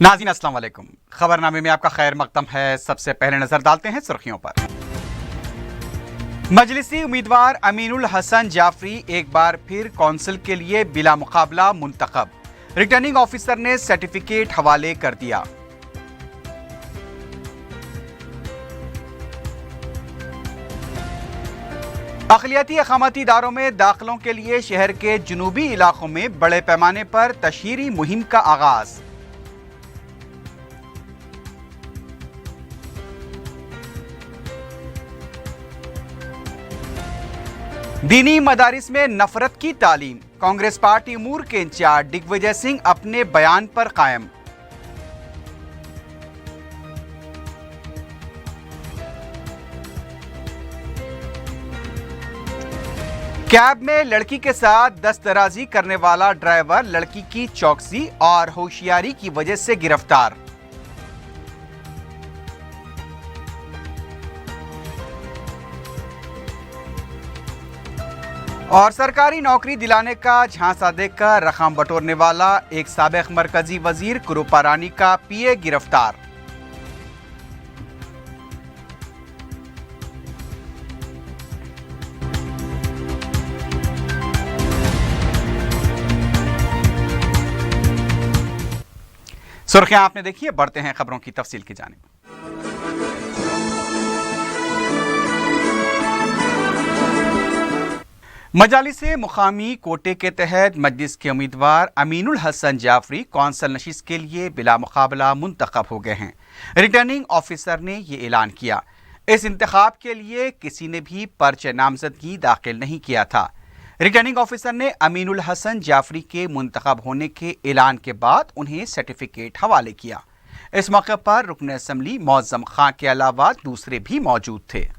नाज़रीन अस्सलाम वालेकुम। खबरनामे में आपका खैर मकदम है। सबसे पहले नजर डालते हैं सुर्खियों पर। मजलिसी उम्मीदवार अमीनुल हसन जाफरी एक बार फिर कौंसिल के लिए बिला मुकाबला मुंतखब। रिटर्निंग ऑफिसर ने सर्टिफिकेट हवाले कर दिया। अक़लियती अक़ामती इदारों में दाखिलों के लिए शहर के जुनूबी इलाकों में बड़े पैमाने पर तशहीरी मुहिम का आगाज। दीनी मदारिस में नफरत की तालीम। कांग्रेस पार्टी अमूर के इंचार्ज दिग्विजय सिंह अपने बयान पर कायम। कैब में लड़की के साथ दस्तदराजी करने वाला ड्राइवर लड़की की चौकसी और होशियारी की वजह से गिरफ्तार। और सरकारी नौकरी दिलाने का झांसा देकर रकम बटोरने वाला एक साबिक मरकजी वजीर कुरूपा रानी का पीए गिरफ्तार। सुर्खियां आपने देखी है, बढ़ते हैं खबरों की तफसील की जानिब। मजालिस मुकामी कोटे के तहत मजलिस के उम्मीदवार अमीनुल हसन जाफरी कौंसल नशिस्त के लिए बिला मुकाबला मुंतखब हो गए हैं। रिटर्निंग ऑफिसर ने यह ऐलान किया। इस इंतखाब के लिए किसी ने भी पर्चे नामजदगी दाखिल नहीं किया था। रिटर्निंग ऑफिसर ने अमीनुल हसन जाफरी के मुंतखब होने के ऐलान के बाद उन्हें सर्टिफिकेट हवाले किया। इस मौके पर रुकन असम्बली मौज़म खां के अलावा दूसरे भी मौजूद थे।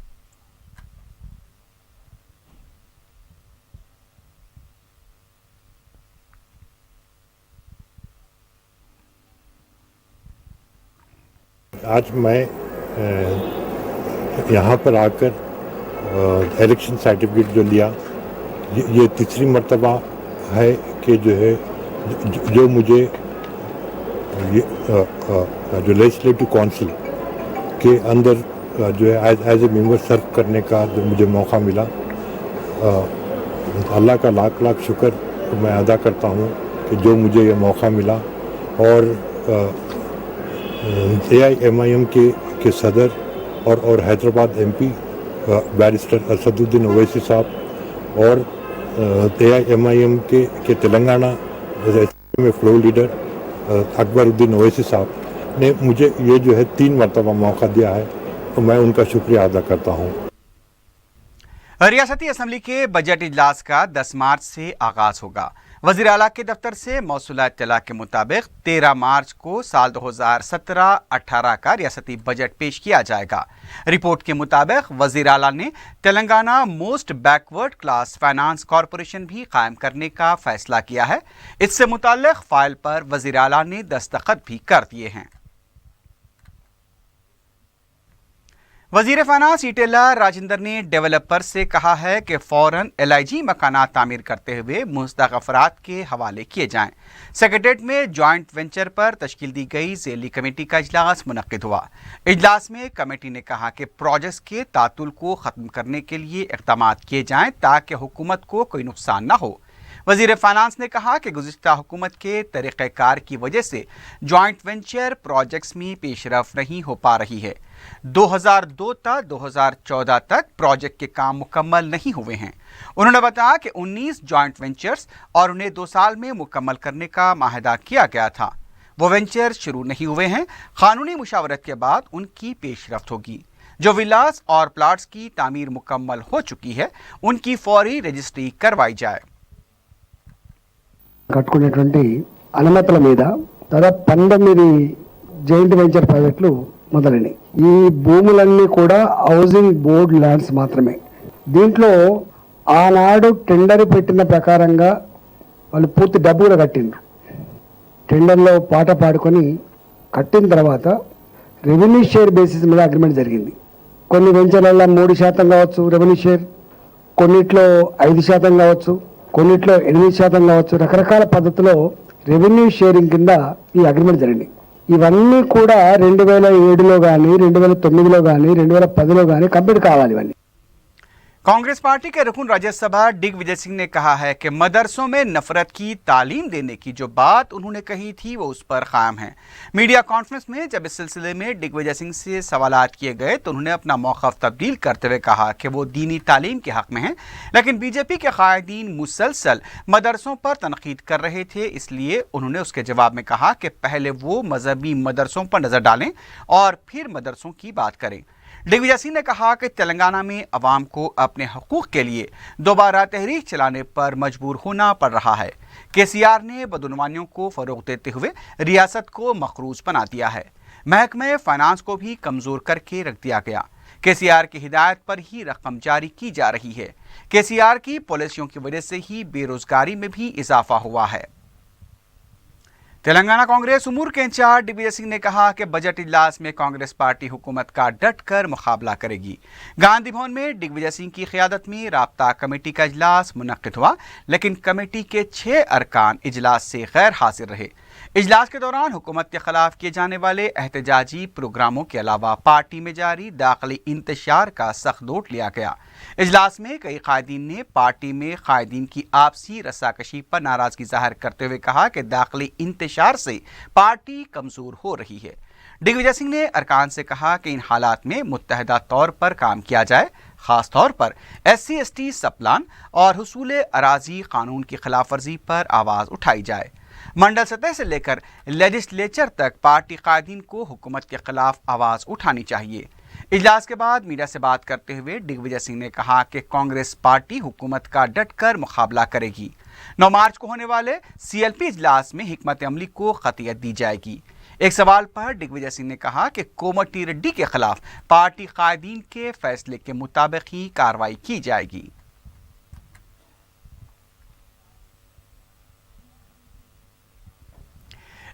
आज मैं यहाँ पर आकर इलेक्शन सर्टिफिकेट जो लिया, ये तीसरी मर्तबा है कि जो है जो मुझे जो लेजिस्लेटिव काउंसिल के अंदर जो है एज ए मेंबर सर्व करने का जो मुझे मौका मिला, अल्लाह का लाख लाख शुक्र मैं अदा करता हूँ कि जो मुझे ये मौका मिला। और AIMIM के सदर और हैदराबाद MP बैरिस्टर असदुद्दीन ओवैसी साहब और AIMIM के तेलंगाना में फ्लोर लीडर अकबरुद्दीन ओवैसी साहब ने मुझे ये जो है 3 मरतबा मौका दिया है, तो मैं उनका शुक्रिया अदा करता हूँ। रियासती असम्बली के बजट इजलास का 10 मार्च से आगाज होगा। वज़ीर आला के दफ्तर से मौसूला इत्तला के मुताबिक 13 मार्च को साल 2017-18 का रियासती बजट पेश किया जाएगा। रिपोर्ट के मुताबिक वज़ीर आला ने Telangana most backward class finance corporation भी कायम करने का फैसला किया है। इससे मुताल्लिक़ फाइल पर वज़ीर आला ने दस्तखत भी कर दिए हैं। वजीर फाइनेंस ईटेला राजेंद्र ने डेवलपर से कहा है कि फौरन LIG मकानात तामीर करते हुए मुस्तहक़ अफराद के हवाले किए जाएं। सेक्रेटेरिएट में जॉइंट वेंचर पर तश्कील दी गई ज़ेली कमेटी का इजलास मुनक्किद हुआ। इजलास में कमेटी ने कहा कि प्रोजेक्ट्स के तातुल को ख़त्म करने के लिए इक़दाम किए जाएं ताकि हुकूमत को कोई नुकसान न हो। वज़ीर फाइनेंस ने कहा कि गुज़िश्ता हुकूमत के तरीक़ेकार की वजह से जॉइंट वेंचर प्रोजेक्ट्स में पेशरफ नहीं हो पा रही है। 2002 तक 2014 तक प्रोजेक्ट के काम मुकम्मल नहीं हुए हैं। उन्होंने बताया कि 19 जॉइंट वेंचर्स और उन्हें 2 साल में मुकम्मल करने का माहदा किया गया था। वो वेंचर शुरू नहीं हुए हैं। कानूनी मुशावरत के बाद उनकी पेशरफ्त होगी। जो विलास और प्लाट्स की तामीर मुकम्मल हो चुकी है, उनकी फौरी रजिस्ट्री करवाई जाए। కట్టుకునేటువంటి అనుమతుల మీద దాదాపు 19 జాయింట్ వెంచర్ ప్రాజెక్టులు మొదలైనవి. ఈ భూములన్నీ కూడా హౌసింగ్ బోర్డ్ ల్యాండ్స్ మాత్రమే. దీంట్లో ఆనాడు టెండర్ పెట్టిన ప్రకారంగా వాళ్ళు పూర్తి డబ్బు కూడా కట్టిండ్రు. టెండర్లో పాట పాడుకొని కట్టిన తర్వాత రెవెన్యూ షేర్ బేసిస్ మీద అగ్రిమెంట్ జరిగింది. కొన్ని వెంచర్లలో 3% కావచ్చు రెవెన్యూ షేర్, కొన్నిట్లో 5% కావచ్చు, కొన్నిట్లో 8% కావచ్చు. రకరకాల పద్ధతిలో రెవెన్యూ షేరింగ్ కింద ఈ అగ్రిమెంట్ జరిగింది. ఇవన్నీ కూడా 2007లో కానీ 2009లో కానీ 2010లో కానీ కంప్లీట్ కావాలి ఇవన్నీ. कांग्रेस पार्टी के रुकन राज्यसभा दिग्विजय सिंह ने कहा है कि मदरसों में नफरत की तालीम देने की जो बात उन्होंने कही थी वो उस पर कायम है। मीडिया कॉन्फ्रेंस में जब इस सिलसिले में दिग्विजय सिंह से सवालात किए गए तो उन्होंने अपना मौक़िफ़ तब्दील करते हुए कहा कि वो दीनी तालीम के हक़ में हैं, लेकिन बीजेपी के कायदीन मुसलसल मदरसों पर तनकीद कर रहे थे, इसलिए उन्होंने उसके जवाब में कहा कि पहले वो मजहबी मदरसों पर नज़र डालें और फिर मदरसों की बात करें। दिग्विजय सिंह ने कहा कि तेलंगाना में अवाम को अपने हकूक़ के लिए दोबारा तहरीक चलाने पर मजबूर होना पड़ रहा है। केसीआर ने बदउनवानियों को फ़रोग़ देते हुए रियासत को मक़रूज़ बना दिया है। महकमे फ़ाइनेंस को भी कमज़ोर करके रख दिया गया। केसीआर की हिदायत पर ही रकम जारी की जा रही है। केसीआर की पॉलिसियों की वजह से ही बेरोज़गारी में भी इजाफा हुआ है। तेलंगाना कांग्रेस उमूर के इंचार्ज दिग्विजय सिंह ने कहा कि बजट इजलास में कांग्रेस पार्टी हुकूमत का डट कर मुकाबला करेगी। गांधी भवन में दिग्विजय सिंह की क़ियादत में राब्ता कमेटी का इजलास मुनक्किद हुआ, लेकिन कमेटी के 6 अरकान इजलास से गैर हाजिर रहे। इजलास के दौरान हुकूमत के खिलाफ किए जाने वाले एहतजाजी प्रोग्रामों के अलावा पार्टी में जारी दाखिली इंतशार का सख्त नोट लिया गया। इजलास में कई कायदीन ने पार्टी में कायदीन की आपसी रस्साकशी पर नाराजगी जाहिर करते हुए कहा कि दाखिली इंतशार से पार्टी कमजोर हो रही है। दिग्विजय सिंह ने अरकान से कहा कि इन हालात में मुत्तहदा तौर पर काम किया जाए, खास तौर पर SC/ST सब प्लान और हुसूल अराजी कानून की खिलाफ वर्जी पर आवाज़ उठाई जाए। मंडल सतह से लेकर लेजिस्लेचर तक पार्टी कायदीन को हुकूमत के खिलाफ आवाज़ उठानी चाहिए। इजलास के बाद मीडिया से बात करते हुए दिग्विजय सिंह ने कहा कि कांग्रेस पार्टी हुकूमत का डटकर मुकाबला करेगी। 9 मार्च को होने वाले CLP इजलास में हिकमत अमली को खतियत दी जाएगी। एक सवाल पर दिग्विजय सिंह ने कहा कि कोमटी रेड्डी के खिलाफ पार्टी कायदीन के फैसले के मुताबिक ही कार्रवाई की जाएगी।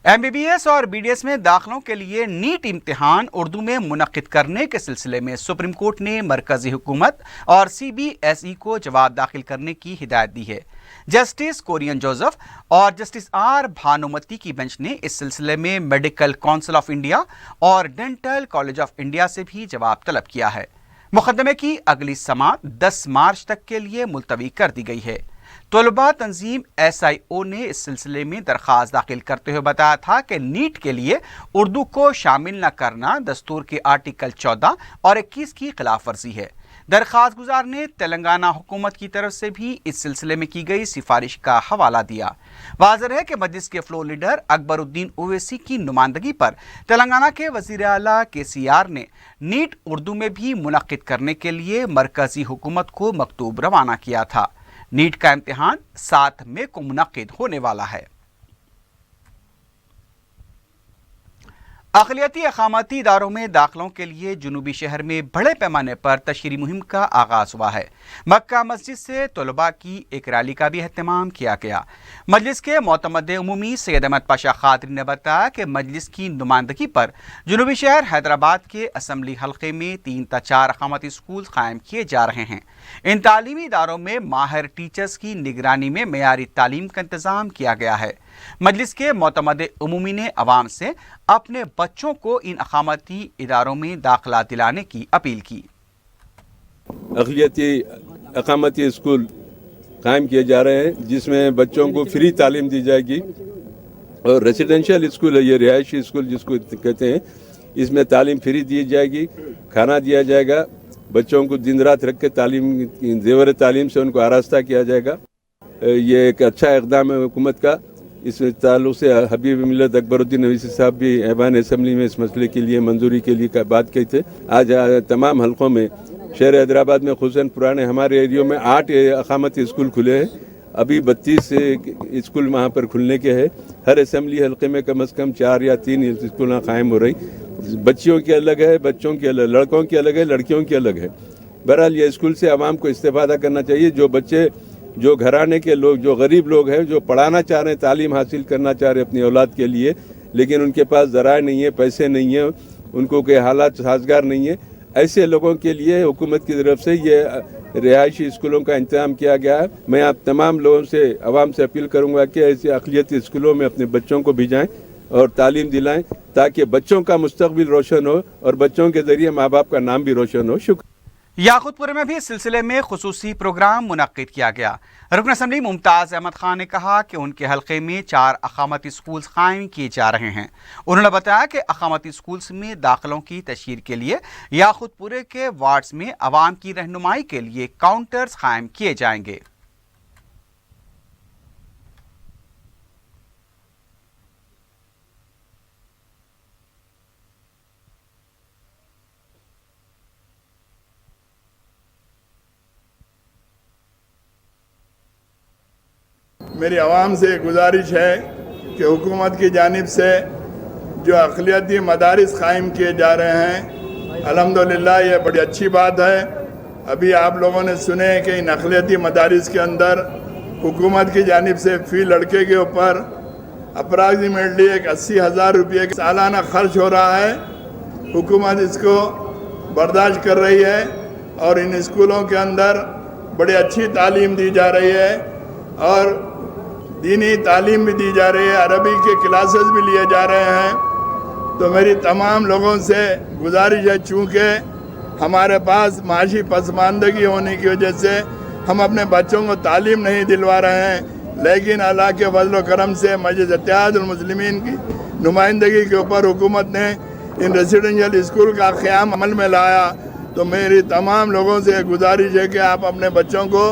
MBBS और BDS में दाखिलों के लिए नीट इम्तिहान उर्दू में मुनक्किद करने के सिलसिले में सुप्रीम कोर्ट ने मरकजी हुकूमत और CBSE को जवाब दाखिल करने की हिदायत दी है। जस्टिस कोरियन जोसेफ और जस्टिस R भानुमति की बेंच ने इस सिलसिले में मेडिकल काउंसिल ऑफ इंडिया और डेंटल कॉलेज ऑफ इंडिया से भी जवाब तलब किया है। मुकदमे की अगली समाअत 10 मार्च तक के लिए मुलतवी कर दी गई है। तलबा तंजीम SIO ने इस सिलसिले में दरख्वास्त दाखिल करते हुए बताया था कि नीट के लिए उर्दू को शामिल न करना दस्तूर के आर्टिकल 14 और 21 की खिलाफ वर्जी है। दरख्वास्त गुजार ने तेलंगाना हुकूमत की तरफ से भी इस सिलसिले में की गई सिफारिश का हवाला दिया। वाज़ेह है कि मजलिस के फ्लोर लीडर अकबरुद्दीन ओवैसी की नुमाइंदगी पर तेलंगाना के वज़ीर आला KCR ने नीट उर्दू में भी मुनक्किद करने के लिए मरकजी हुकूमत को मकतूब रवाना किया था। नीट का इम्तिहान 7 मई को मुनक्किद होने वाला है। अक़लियती अक़ामती इदारों में दाखिलों के लिए जुनूबी शहर में बड़े पैमाने पर तशहीरी मुहिम का आगाज़ हुआ है। मक्का मस्जिद से तलबा की एक रैली का भी अहतमाम किया गया। मजलिस के मोतमद उमूमी सैयद अहमद पाशा खादरी ने बताया कि मजलिस की नुमाइंदगी पर जुनूबी शहर हैदराबाद के असम्बली हल्के में 3 ta 4 अक़ामती स्कूल कायम किए जा रहे हैं। इन तालीमी इदारों में माहिर टीचर्स की निगरानी में मेयारी तालीम का इंतज़ाम किया गया है। मजलिस के मोतमद उमूमी ने अवाम से अपने बच्चों को इन अक़ामती इदारों में दाखिला दिलाने की अपील की। अक़लियती अक़ामती स्कूल कायम किए जा रहे हैं जिसमें बच्चों को फ्री तालीम दी जाएगी और रेसिडेंशियल स्कूल है, ये रिहायशी स्कूल जिसको कहते हैं, इसमें तालीम फ्री दी जाएगी, खाना दिया जाएगा, बच्चों को दिन रात रख के तालीम जेवर तालीम से उनको आरास्ता किया जाएगा। ये एक अच्छा इक़दाम है हुकूमत का। इस ताल्लुक़ से हबीब मिल्लत अकबरुद्दीन ओवैसी साहब भी ऐवान असम्बली में इस मसले के लिए मंजूरी के लिए बात की थे। आज तमाम हलकों में शहर हैदराबाद में खुसूसन पुराने हमारे एरियो में 8 अक़ामती स्कूल खुले हैं। अभी 32 स्कूल वहाँ पर खुलने के हैं। हर असम्बली हल्के में कम से कम 4 या 3 स्कूल कायम हो रही। बच्चियों की अलग है, बच्चों की अलग, लड़कों की अलग है, लड़कियों की अलग है। बहरहाल ये स्कूल से आवाम को इस्तेफादा करना चाहिए। जो बच्चे, जो घराने के लोग, जो गरीब लोग हैं, जो पढ़ाना चाह रहे हैं, तालीम हासिल करना चाह रहे हैं अपनी औलाद के लिए, लेकिन उनके पास ज़राए नहीं है, पैसे नहीं है, उनको कोई हालात साजगार नहीं है, ऐसे लोगों के लिए हुकूमत की तरफ से ये रिहायशी स्कूलों का इंतजाम किया गया है। मैं आप तमाम लोगों से, आवाम से अपील करूँगा कि ऐसे अक़लियती स्कूलों में अपने बच्चों को भेजाएँ और तालीम दिलाएँ ताकि बच्चों का मुस्तकबिल रोशन हो और बच्चों के ज़रिए माँ बाप का नाम भी रोशन हो। शुक्र। याकूतपुर में भी इस सिलसिले में खुसूसी प्रोग्राम मुनक्किद किया गया। रुकन असम्बली मुमताज़ अहमद खान ने कहा कि उनके हलके में 4 अकामती स्कूल कायम किए जा रहे हैं। उन्होंने बताया कि अकामती स्कूल्स में दाखिलों की तशहीर के लिए याकूतपुर के वार्ड्स में आवाम की रहनुमाई के लिए काउंटर्स कायम किए जाएंगे। मेरी आवाम से गुजारिश है कि हुकूमत की जानिब से जो अक़लियती मदारिस कायम किए जा रहे हैं, अल्हम्दुलिल्लाह ये बड़ी अच्छी बात है। अभी आप लोगों ने सुने कि इन अक़लियती मदारिस के अंदर हुकूमत की जानिब से फ़ी लड़के के ऊपर अप्रॉक्सीमेटली एक 80,000 रुपये का सालाना खर्च हो रहा है। हुकूमत इसको बर्दाश्त कर रही है और इन स्कूलों के अंदर बड़ी अच्छी तालीम दी जा रही है और दीनी तालीम भी दी जा रही है, अरबी के क्लासेस भी लिए जा रहे हैं। तो मेरी तमाम लोगों से गुजारिश है, चूँकि हमारे पास माशी पसमानदगी होने की वजह से हम अपने बच्चों को तालीम नहीं दिलवा रहे हैं, लेकिन अल्लाह के फजल व करम से मजलिस इत्तेहादुल मुस्लिमीन की नुमाइंदगी के ऊपर हुकूमत ने इन रेसिडेंशियल स्कूल का क़याम अमल में लाया। तो मेरी तमाम लोगों से गुजारिश है कि आप अपने बच्चों को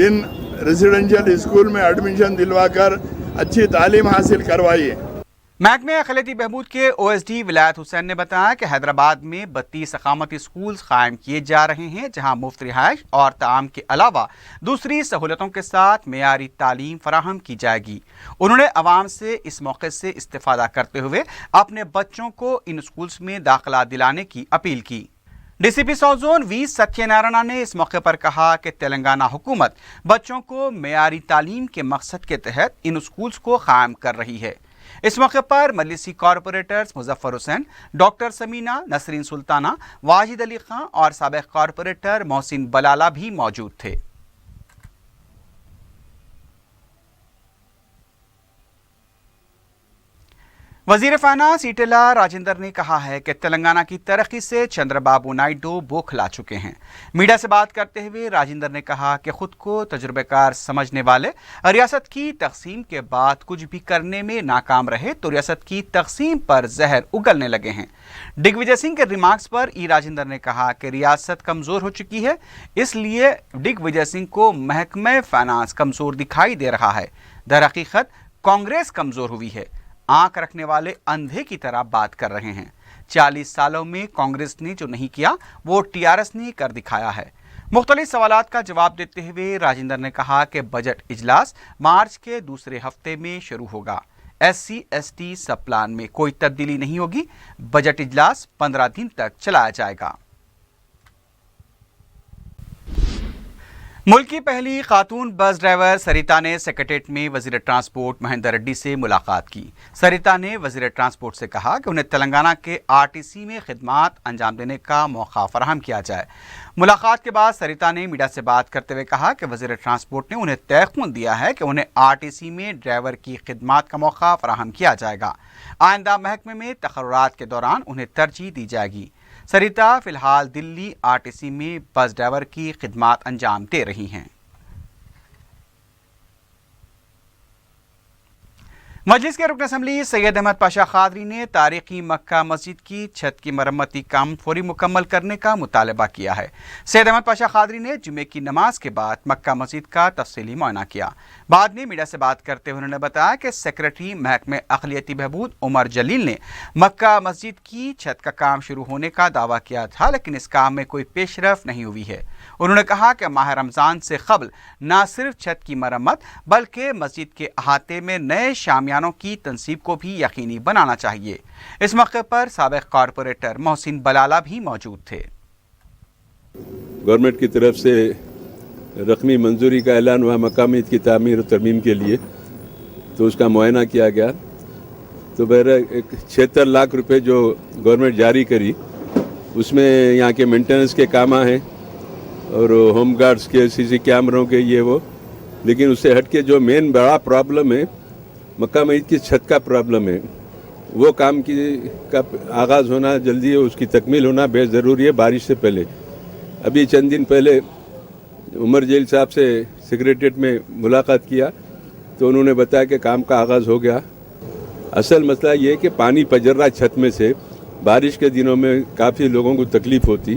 इन रेसिडेंशियल स्कूल में एडमिशन दिलवाकर अच्छी तालीम हासिल करवाइए। महकमे अक़लियती बहबूद के OSD विलायत हुसैन ने बताया कि हैदराबाद में 32 अकामती स्कूल कायम किए जा रहे हैं, जहां मुफ्त रिहाइश और ताम के अलावा दूसरी सहूलतों के साथ मेयारी तालीम फराहम की जाएगी। उन्होंने अवाम से इस मौके से इस्तेफादा करते हुए अपने बच्चों को इन स्कूल्स में दाखिला दिलाने की अपील की। DCP south zone V Satyanarayana ने इस मौके पर कहा कि तेलंगाना हुकूमत बच्चों को मेयारी तालीम के मकसद के तहत इन स्कूल्स को कायम कर रही है। इस मौके पर मजलिसी कॉरपोरेटर्स मुजफ्फर हुसैन, डॉक्टर समीना, नसरीन सुल्ताना, वाजिद अली खां और साबिक कॉरपोरेटर मोहसिन बलाला भी मौजूद थे। वजीर फाइनेंस ईटेला राजेंद्र ने कहा है कि तेलंगाना की तरक्की से चंद्रबाबू नायडू बौखला चुके हैं। मीडिया से बात करते हुए राजेंद्र ने कहा कि खुद को तजुर्बेकार समझने वाले रियासत की तकसीम के बाद कुछ भी करने में नाकाम रहे तो रियासत की तकसीम पर जहर उगलने लगे हैं। दिग्विजय सिंह के रिमार्क्स पर राजेंद्र ने कहा कि रियासत कमज़ोर हो चुकी है, इसलिए दिग्विजय सिंह को महकमे फाइनेंस कमज़ोर दिखाई दे रहा है। दरहकीकत कांग्रेस कमज़ोर हुई है। आंख रखने वाले अंधे की तरह बात कर रहे हैं। 40 सालों में कांग्रेस ने जो नहीं किया वो TRS ने कर दिखाया है। मुख्तलिफ सवालात का जवाब देते हुए राजेंद्र ने कहा कि बजट इजलास मार्च के दूसरे हफ्ते में शुरू होगा। SC/ST सब प्लान में कोई तब्दीली नहीं होगी। बजट इजलास 15 दिन तक चलाया जाएगा। मुल्क की पहली खातून बस ड्राइवर सरिता ने सेक्रेटेरिएट में वजीर ट्रांसपोर्ट महेंद्र रेड्डी से मुलाकात की। सरिता ने वजीर ट्रांसपोर्ट से कहा कि उन्हें तेलंगाना के RTC में खिदमात अंजाम देने का मौका फराहम किया जाए। मुलाकात के बाद सरिता ने मीडिया से बात करते हुए कहा कि वजीर ट्रांसपोर्ट ने उन्हें तयक़ुन दिया है कि उन्हें RTC में ड्राइवर की खिदमात का मौका फराहम किया जाएगा। आइंदा महकमे में तकर्रुरात के दौरान उन्हें तरजीह दी जाएगी। सरिता फिलहाल दिल्ली RTC में बस ड्राइवर की खिदमात अंजाम दे रही हैं। मजलिस के रुकन असम्बली सैयद अहमद पाशा खादरी ने तारीखी मक्का मस्जिद की छत की मरम्मती काम फौरी मुकम्मल करने का मुतालबा किया है। सैयद अहमद पाशा खादरी ने जुमे की नमाज के बाद मक्का मस्जिद का तफसीली मुआयना किया। बाद में मीडिया से बात करते हुए उन्होंने बताया कि सेक्रेटरी महकमे अक़लियती बहबूद उमर जलील ने मक्का मस्जिद की छत का काम शुरू होने का दावा किया था, लेकिन इस काम में कोई पेशरफ नहीं हुई है। उन्होंने कहा कि माह रमज़ान से कबल न सिर्फ छत की मरम्मत बल्कि मस्जिद के अहाते में नए शामियानों की तनसीब को भी यकीनी बनाना चाहिए। इस मौके पर साबिक कॉरपोरेटर मोहसिन बलाला भी मौजूद थे। गवर्नमेंट की तरफ से रकमी मंजूरी का ऐलान हुआ मकाम ईद की तामीर और तरमीम के लिए, तो उसका मुआयना किया गया। तो बहरहाल 76 लाख रुपए जो गवर्नमेंट जारी करी उसमें यहाँ के मेंटेनेंस के काम हैं और होम गार्ड्स के CC कैमरों के ये वो, लेकिन उससे हट के जो मेन बड़ा प्रॉब्लम है मक्का मस्जिद की छत का प्रॉब्लम है। वो काम का आगाज़ होना जल्दी है, उसकी तकमील होना बेहद ज़रूरी है बारिश से पहले। अभी चंद दिन पहले उमर जेल साहब से सेक्रेटरीट में मुलाकात किया तो उन्होंने बताया कि काम का आगाज़ हो गया। असल मसला ये है कि पानी पजर रहा छत में से, बारिश के दिनों में काफ़ी लोगों को तकलीफ़ होती।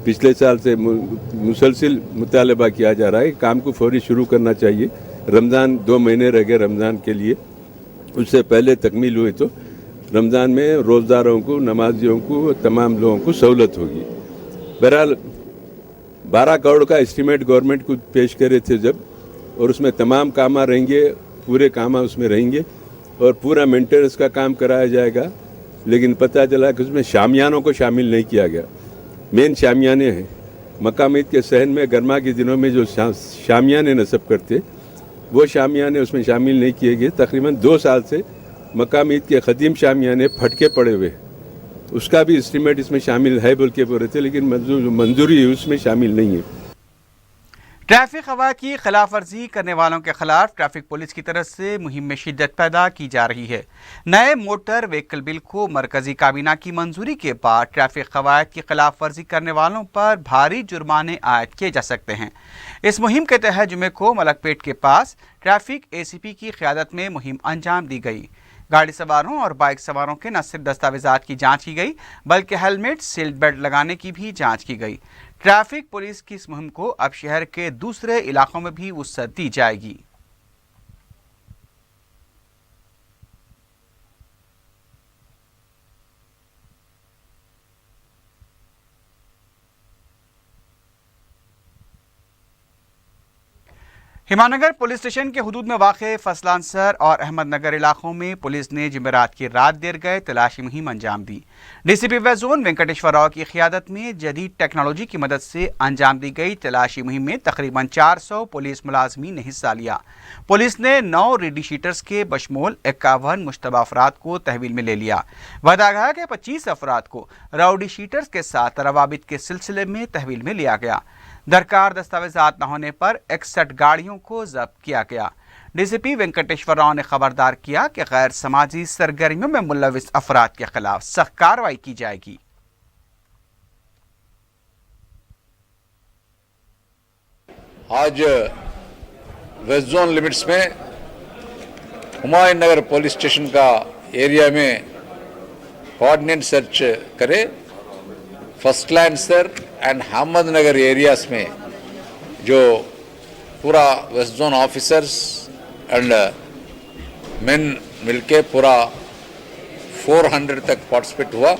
पिछले साल से मुसलसिल मुतालबा किया जा रहा है, काम को फौरी शुरू करना चाहिए। रमज़ान 2 महीने रह गए रमज़ान के लिए, उससे पहले तकमील हुई तो रमज़ान में रोज़दारों को, नमाजियों को, तमाम लोगों को सहूलत होगी। बहरहाल 12 करोड़ का एस्टीमेट गवर्नमेंट को पेश करे थे जब, और उसमें तमाम काम रहेंगे, पूरे काम उसमें रहेंगे और पूरा मेंटेनेंस का काम कराया जाएगा। लेकिन पता चला कि उसमें शामियानों को शामिल नहीं किया गया। मेन शामियाने हैं, मकाम ईद के सहन में गर्मा के दिनों में जो शामियाने नस्ब करते, वो शामियाने उसमें शामिल नहीं किए गए। तकरीबन 2 साल से मकाम ईद के ख़दीम शामियाने फटके पड़े हुए, उसका भी एस्टीमेट इसमें शामिल है बोल के बोल रहे थे, लेकिन मंजूरी उसमें शामिल नहीं है। ट्रैफिक कवायद की खिलाफ वर्जी करने वालों के खिलाफ ट्रैफिक पुलिस की तरफ से मुहिम में शिद्दत पैदा की जा रही है। नए मोटर व्हीकल बिल को मरकजी काबीना की मंजूरी के बाद ट्रैफिक कवायद की खिलाफ वर्जी करने वालों पर भारी जुर्माने आयद किए जा सकते हैं। इस मुहिम के तहत जुमे को मलकपेट के पास ट्रैफिक ACP की क़यादत में मुहिम अंजाम दी गई। गाड़ी सवारों और बाइक सवारों के न सिर्फ दस्तावेजात की जांच की गई, बल्कि हेलमेट, सीट बेल्ट लगाने की भी जांच की गई। ट्रैफिक पुलिस की इस मुहिम को अब शहर के दूसरे इलाकों में भी वुसअत दी जाएगी। हिमानगर पुलिस स्टेशन के हुदूद में वाक़े फसलानसर और अहमदनगर इलाकों में पुलिस ने जुमेरात की रात देर गए तलाशी मुहिम अंजाम दी। DCP west zone Venkateshwar Rao की क़यादत में जदीद टेक्नोलॉजी की मदद से अंजाम दी गई तलाशी मुहिम में तकरीबन 400 पुलिस मुलाजमीन ने हिस्सा लिया। पुलिस ने 9 रेडी शीटर्स के बशमूल 51 मुश्तबा अफराद को तहवील में ले लिया। बताया कि 25 अफराद को राउडी शीटर्स के साथ रवाबित के सिलसिले में तहवील में लिया गया। दरकार दस्तावेजात न होने पर 61 गाड़ियों को जब्त किया गया। DCP वेंकटेश्वर राव ने खबरदार किया कि गैर समाजी सरगर्मियों में मुलविस अफराद के खिलाफ सख्त कार्रवाई की जाएगी। आज वेस्ट जोन लिमिट्स में हुमायूं नगर पुलिस स्टेशन का एरिया में कोऑर्डिनेट सर्च करे। फर्स्ट लाइन्सर एंड अहमदनगर एरियाज में जो पूरा west zone officers and main मिलके पूरा 400 तक पार्टिसिपेट हुआ।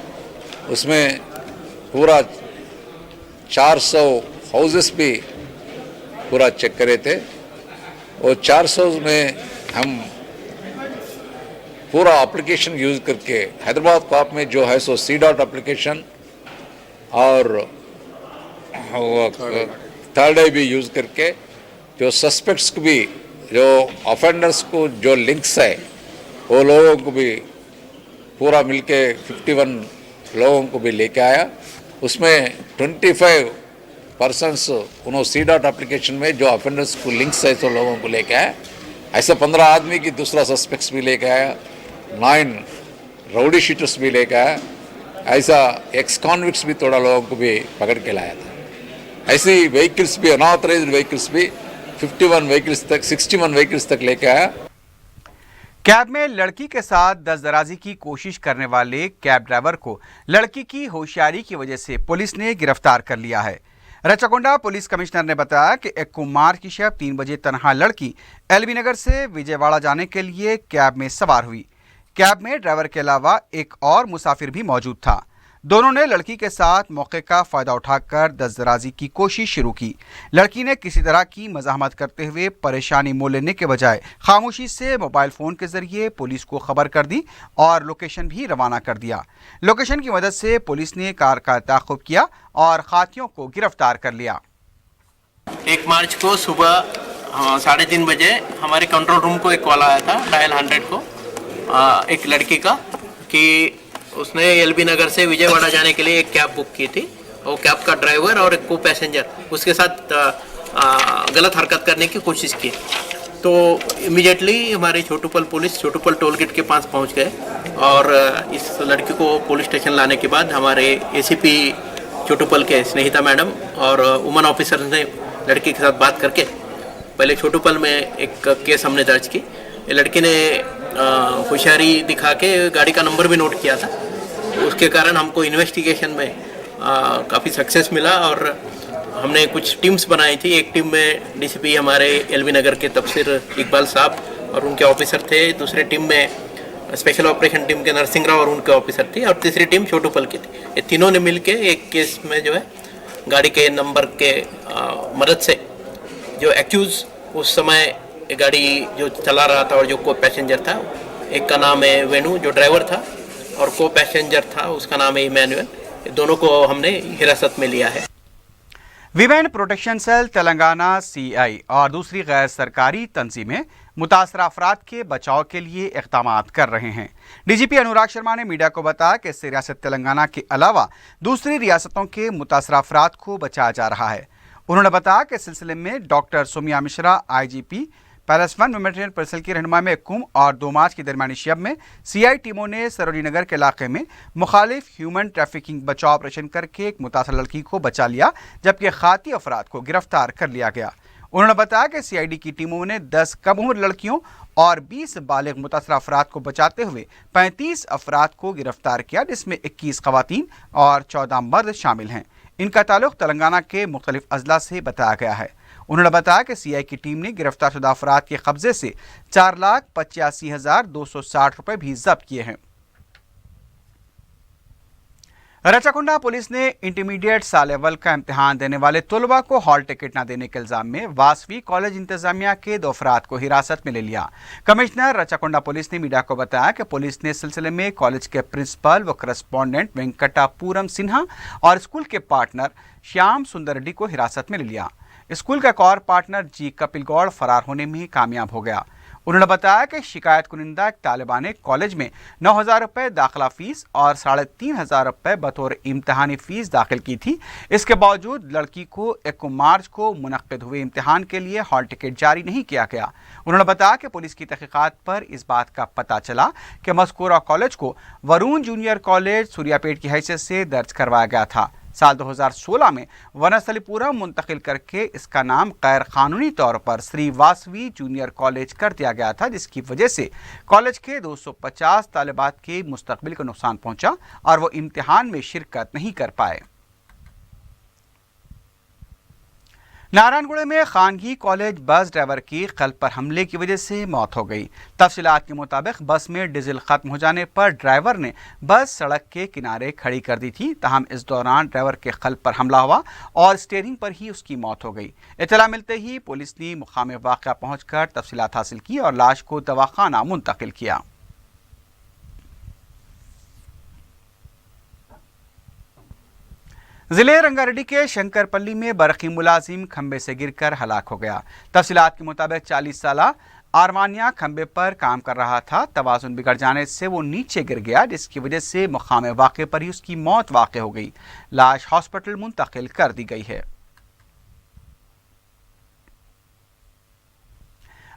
उसमें पूरा 400 हाउसेस भी पूरा चेक करे थे। और 400 में हम पूरा एप्लीकेशन यूज़ करके हैदराबाद कॉप में जो है सो C.dot एप्लीकेशन और थर्ड आई भी यूज़ करके जो सस्पेक्ट्स को भी, जो ऑफेंडर्स को जो लिंक्स है, वो लोगों को भी पूरा मिलके 51 लोगों को भी लेके आया। उसमें 25 पर्सनस उन्होंने C.dot एप्लीकेशन में जो ऑफेंडर्स को लिंक्स है तो लोगों को लेके आया। ऐसा 15 आदमी की दूसरा सस्पेक्ट्स भी लेके आया, 9 राउडी शीटर्स भी लेके आया। ऐसा एक्स कॉन्विक्ट्स भी थोड़ा लोगों को भी पकड़ के लाया था। ऐसी व्हीकल्स भी, अनऑथराइज्ड व्हीकल्स भी 51 व्हीकल्स तक, 61 व्हीकल्स तक लेके आया। कैब में लड़की के साथ दस्तदराजी की कोशिश करने वाले कैब ड्राइवर को लड़की की होशियारी की वजह से पुलिस ने गिरफ्तार कर लिया है। रचकोंडा पुलिस कमिश्नर ने बताया कि 1 मार्च की शब 3 बजे तनहा लड़की LB नगर से विजयवाड़ा जाने के लिए कैब में सवार हुई। कैब में ड्राइवर के अलावा एक और मुसाफिर भी मौजूद था। दोनों ने लड़की के साथ मौके का फ़ायदा उठाकर दस्तदराजी की कोशिश शुरू की। लड़की ने किसी तरह की मज़ाहमत करते हुए परेशानी मोल लेने के बजाय खामोशी से मोबाइल फ़ोन के ज़रिए पुलिस को खबर कर दी और लोकेशन भी रवाना कर दिया। लोकेशन की मदद से पुलिस ने कार का ताक़ुब किया और खातियों को गिरफ्तार कर लिया। 1 मार्च को सुबह 3:30 बजे हमारे कंट्रोल रूम को एक कॉल आया था, डायल 100 को, एक लड़की का, कि उसने LB नगर से विजयवाड़ा जाने के लिए एक कैब बुक की थी। वो कैब का ड्राइवर और एक को पैसेंजर उसके साथ गलत हरकत करने की कोशिश की। तो इमीडिएटली हमारे छोटूपल पुलिस छोटूपल टोल गेट के पास पहुंच गए और इस लड़की को पुलिस स्टेशन लाने के बाद हमारे एसीपी छोटूपल के स्नेहिता मैडम और वुमन ऑफिसर ने लड़की के साथ बात करके पहले छोटूपल में एक केस हमने दर्ज की। ये लड़की ने होशियारी दिखा के गाड़ी का नंबर भी नोट किया था, उसके कारण हमको इन्वेस्टिगेशन में काफ़ी सक्सेस मिला और हमने कुछ टीम्स बनाई थी। एक टीम में डीसीपी हमारे एलबी नगर के तफसीर इकबाल साहब और उनके ऑफिसर थे, दूसरे टीम में स्पेशल ऑपरेशन टीम के नरसिंह राव और उनके ऑफिसर थी, और तीसरी टीम छोटूपल की थी। ये तीनों ने मिलके एक केस में जो है गाड़ी के नंबर के मदद से जो एक्यूज उस समय गाड़ी जो चला रहा था और जो को पैसेंजर था, एक का नाम है वेणु जो ड्राइवर था और को पैसेंजर था उसका नाम है इमैनुअल, दोनों को हमने हिरासत में लिया है। Women protection cell Telangana CI और दूसरी गैर सरकारी तंजीमें मुतासरा अफराद के बचाव के लिए इक़दाम कर रहे हैं। DGP अनुराग शर्मा ने मीडिया को बताया कि इससे रियासत तेलंगाना के अलावा दूसरी रियासतों के मुतासरा अफराद को बचाया जा रहा है। उन्होंने बताया कि इस सिलसिले में डॉक्टर सोमिया मिश्रा IGP पैलेस 1 मेमोरियल परिसर की रहनुमाई में 1 और 2 मार्च की दरमियानी शब में CI टीमों ने सरोजी नगर के इलाके में मुखालिफ ह्यूमन ट्रैफिकिंग बचाव ऑपरेशन करके एक मुतासर लड़की को बचा लिया, जबकि खाती अफराद को गिरफ्तार कर लिया गया। उन्होंने बताया कि CID की टीमों ने 10 कम उम्र लड़कियों और 20 बालिग मुतासर अफराद को बचाते हुए 35 अफराद को गिरफ्तार किया, जिसमें 21 खवातीन और 14 मर्द शामिल हैं। इनका ताल्लुक तेलंगाना के मुख्तलिफ अजला से बताया गया है। उन्होंने बताया कि CI की टीम ने गिरफ्तार शुदा अफराद के कब्जे से 4,85,260 रुपये भी जब्त किए हैं। रचाकुंडा पुलिस ने इंटरमीडिएट साल अव्वल का इम्तिहान देने वाले तलबा को हॉल टिकट न देने के इल्जाम में वासवी कॉलेज इंतजामिया के 2 अफराद को हिरासत में ले लिया। कमिश्नर रचाकुंडा पुलिस ने मीडिया को बताया कि पुलिस ने इस सिलसिले में कॉलेज के प्रिंसिपल व करस्पॉन्डेंट वेंकटापुरम सिन्हा और स्कूल के पार्टनर श्याम सुंदर रेड्डी को हिरासत में ले लिया। स्कूल का एक और पार्टनर जी कपिल गौड़ फरार होने में कामयाब हो गया। उन्होंने बताया कि शिकायत कुनिंदा एक तालिबा ने कॉलेज में 9,000 रुपये दाखिला फीस और 3,500 रुपये बतौर इम्तहानी फीस दाखिल की थी। इसके बावजूद लड़की को 1 मार्च को मुनक्किद हुए इम्तिहान के लिए हॉल टिकट जारी नहीं किया गया। उन्होंने बताया कि पुलिस की तहकीकात पर इस बात का पता चला कि मज़कूरा कॉलेज को वरुण जूनियर कॉलेज सूर्यापेट की हैसियत से दर्ज करवाया गया था। साल 2016 में वनस्थलीपुरम मुंतकिल करके इसका नाम गैर कानूनी तौर पर श्री वासवी जूनियर कॉलेज कर दिया गया था, जिसकी वजह से कॉलेज के 250 तालिबात के मुस्तकबिल को नुकसान पहुंचा और वो इम्तिहान में शिरकत नहीं कर पाए। नारायणगढ़ में खानगी कॉलेज बस ड्राइवर की कल्ब पर हमले की वजह से मौत हो गई। तफसीलात के मुताबिक बस में डीजल खत्म हो जाने पर ड्राइवर ने बस सड़क के किनारे खड़ी कर दी थी। ताहम इस दौरान ड्राइवर के कल्ब पर हमला हुआ और स्टीयरिंग पर ही उसकी मौत हो गई। इत्तला मिलते ही पुलिस ने मुकाम वाक़या पहुंचकर तफसीलात हासिल की और लाश को दवाखाना मुंतकिल किया। जिले रंगारेड्डी के शंकरपल्ली में बरकी मुलाजिम खंबे से गिरकर हलाक हो गया। तफसीलात के मुताबिक 40 साला आरमानिया खंबे पर काम कर रहा था। तवाज़ुन बिगड़ जाने से वो नीचे गिर गया, जिसकी वजह से मुकाम वाक़े पर ही उसकी मौत वाक़ हो गई। लाश हॉस्पिटल मुंतकिल कर दी गई है।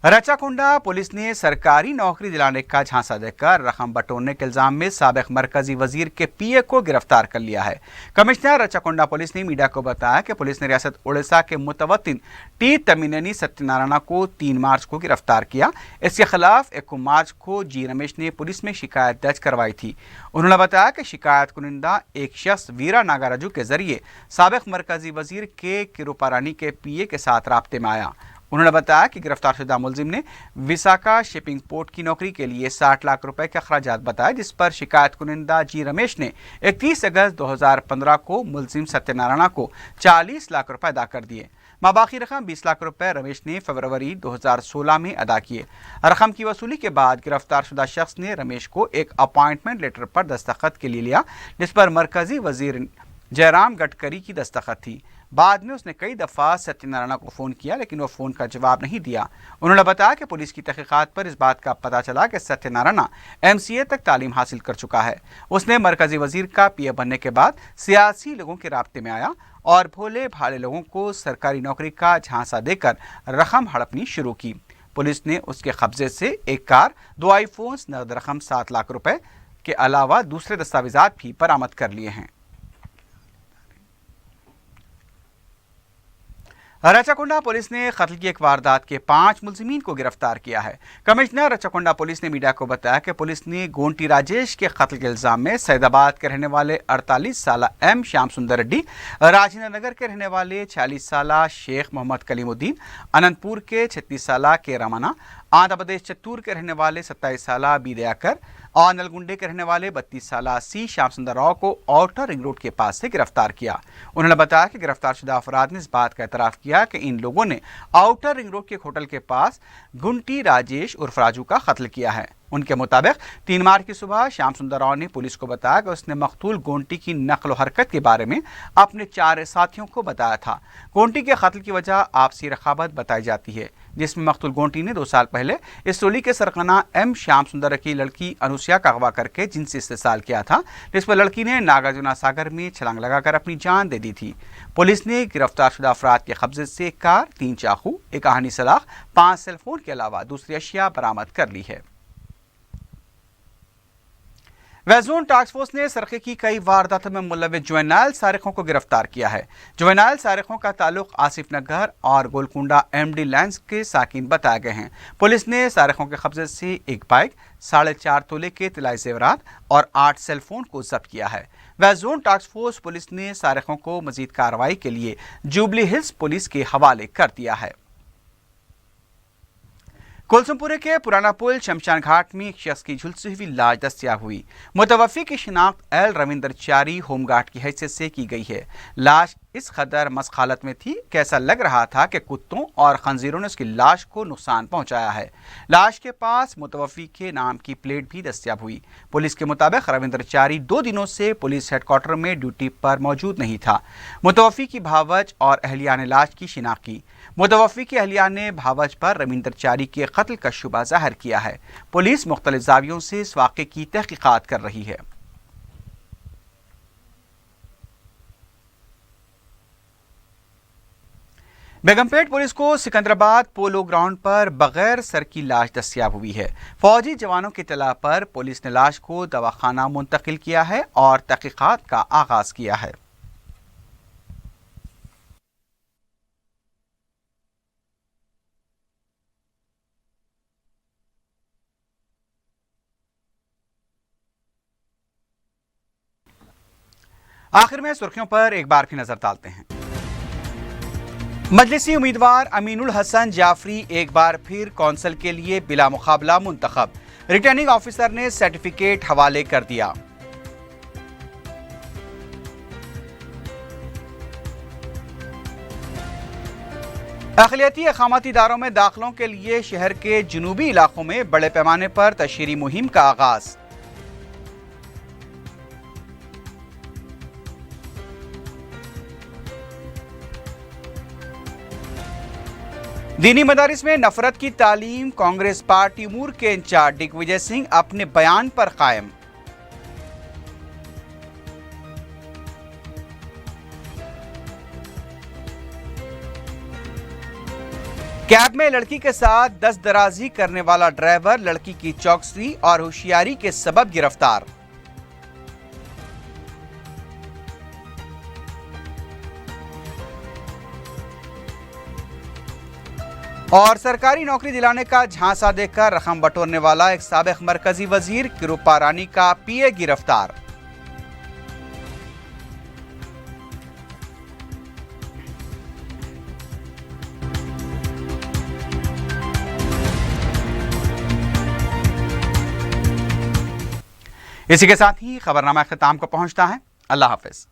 रचाकुंडा पुलिस ने सरकारी नौकरी दिलाने का झांसा देकर रकम बटोरने के इल्जाम में साबिक मरकजी वजीर के PA को गिरफ्तार कर लिया है। कमिश्नर रचाकुंडा पुलिस ने मीडिया को बताया कि पुलिस ने रियासत उड़ीसा के मुतवत्तिन टी तमिनेनी सत्यनारायण को 3 मार्च को गिरफ्तार किया। इसके खिलाफ 1 मार्च को जी रमेश ने पुलिस में शिकायत दर्ज करवाई थी। उन्होंने बताया कि शिकायत कुनिंदा एक शख्स वीरा नागाराजू के जरिए साबिक मरकजी वजीर के किरुपारानी के PA के साथ राब्ते में आया। उन्होंने बताया कि गिरफ्तार शुदा मुलजिम ने विशाखा शिपिंग पोर्ट की नौकरी के लिए 60 लाख रुपए के अखराजात बताए, जिस पर शिकायत कुनिंदा जी रमेश ने 31 अगस्त 2015 को मुलजिम सत्यनारायण को 40 लाख रुपए अदा कर दिए। माबाकी रकम 20 लाख रुपए रमेश ने फरवरी 2016 में अदा किए। रकम की वसूली के बाद गिरफ्तार शुदा शख्स ने रमेश को एक अपॉइंटमेंट लेटर पर दस्तखत के लिए लिया, जिस पर मरकजी वजीर जयराम गडकरी की दस्तखत थी। बाद में उसने कई दफ़ा सत्यनारायण को फ़ोन किया, लेकिन वो फ़ोन का जवाब नहीं दिया। उन्होंने बताया कि पुलिस की तहकीकात पर इस बात का पता चला कि सत्यनारायण MCA तक तालीम हासिल कर चुका है। उसने मरकजी वजीर का PA बनने के बाद सियासी लोगों के राब्ते में आया और भोले भाले लोगों को सरकारी नौकरी का झांसा देकर रकम हड़पनी शुरू की। पुलिस ने उसके कब्जे से एक कार, 2 आईफोन्स, नगद रकम 7 लाख रुपए, के अलावा दूसरे दस्तावेजात भी बरामद कर लिए हैं। रचाकोंडा पुलिस ने कत्ल की एक वारदात के 5 मुलजिमीन को गिरफ्तार किया है। कमिश्नर रचाकोंडा पुलिस ने मीडिया को बताया कि पुलिस ने गोंटी राजेश के कत्ल के इल्जाम में सैदाबाद के रहने वाले 48 साला एम श्याम सुंदर रेड्डी, राजेंद्र नगर के रहने वाले 46 साला शेख मोहम्मद कलीमुद्दीन, अनंतपुर के 36 साला के रमना, आंध्र प्रदेश चित्तूर के रहने वाले 27 साला बी दयाकर और नलगुंडे के रहने वाले 32 साला सी श्याम सुंदर राव को आउटर रिंग रोड के पास से गिरफ्तार किया। उन्होंने बताया कि गिरफ्तारशुदा अफराद ने इस बात का एतराफ़ किया कि इन लोगों ने आउटर रिंग रोड के एक होटल के पास गुंटी राजेश उर्फ राजू का कत्ल किया है। उनके मुताबिक 3 मार्च की सुबह श्याम सुंदर राव ने पुलिस को बताया कि उसने मकतूल गोंटी की नकल हरकत के बारे में अपने 4 साथियों को बताया था। गोंटी के कत्ल की वजह आपसी रखावत बताई जाती है, जिसमें मकतूल गोंटी ने 2 साल पहले इस टोली के सरगना एम श्याम सुंदर की लड़की अनुसुया का अगवा करके जिनसी इस्तेसाल किया था, जिस पर लड़की ने नागार्जुना सागर में छलांग लगाकर अपनी जान दे दी थी। पुलिस ने गिरफ्तारशुदा अफराद के कब्जे से एक कार, 3 चाकू, एक आहनी सलाख, 5 सेलफोन के अलावा दूसरी अशिया बरामद कर ली है। वेस्ट जोन टास्क फोर्स ने सरखे की कई वारदातों में मुलव्विस जुवेनाइल सारिकों को गिरफ्तार किया है। जुवेनाइल सारिकों का ताल्लुक आसिफ नगर और गोलकुंडा एमडी लैंड्स के साकिन बताए गए हैं। पुलिस ने सारिकों के कब्जे से एक बाइक, 4.5 तोले के तिलाई जेवरात और 8 सेलफोन को जब्त किया है। West zone task force police ने सारिकों को मजीद कार्रवाई के लिए जुबली हिल्स पुलिस के हवाले कर दिया है। कुलसुमपुरे के पुराना पुल शमशान घाट में एक शख्स की झुलसी हुई लाश दस्तयाब हुई। मुतवफ़ी की शिनाख्त एल रविंदर चारी होमगार्ड की हैसियत से की गई है। लाश इस कदर मस्त हालत में थी कि ऐसा लग रहा था कि कुत्तों और खंजीरों ने उसकी लाश को नुकसान पहुंचाया है। लाश के पास मुतवफ़ी के नाम की प्लेट भी दस्तयाब हुई। पुलिस के मुताबिक रविंदर चारी 2 दिनों से पुलिस हेडक्वार्टर में ड्यूटी पर मौजूद नहीं था। मुतवफ़ी की भावज और अहलिया ने लाश की शिनाख्त की। मुतवफ़ी की अहलिया ने भावज पर रविंदर चारी के कत्ल का शुबा ज़ाहिर किया है। पुलिस मुख्तलिफ ज़ावियों से इस वाक़े की तहक़ीक़ात कर रही है। बेगमपेट पुलिस को सिकंदराबाद पोलो ग्राउंड पर बगैर सर की लाश दस्तयाब हुई है। फौजी जवानों की इत्तला पर पुलिस ने लाश को दवाखाना मुंतकिल किया है और तहक़ीक़ात का आगाज किया है। आखिर में सुर्खियों पर एक बार फिर नजर डालते हैं। मजलिसी उम्मीदवार अमीनुल हसन जाफरी एक बार फिर कौंसिल के लिए बिला मुकाबला मुंतखब। रिटर्निंग ऑफिसर ने सर्टिफिकेट हवाले कर दिया। अक़लियती अक़ामती इदारों में दाखिलों के लिए शहर के जुनूबी इलाकों में बड़े पैमाने पर तशहीरी मुहिम का आगाज। दीनी मदारिस में नफरत की तालीम, कांग्रेस पार्टी उमूर के इंचार्ज दिग्विजय सिंह अपने बयान पर कायम। कैब में लड़की के साथ दस्तदराजी करने वाला ड्राइवर लड़की की चौकसी और होशियारी के सबब गिरफ्तार। और सरकारी नौकरी दिलाने का झांसा देकर रकम बटोरने वाला एक साबिक मरकजी वजीर किरूपा रानी का पीए गिरफ्तार। इसी के साथ ही खबरनामा अख्ताम को पहुंचता है। अल्लाह हाफिज।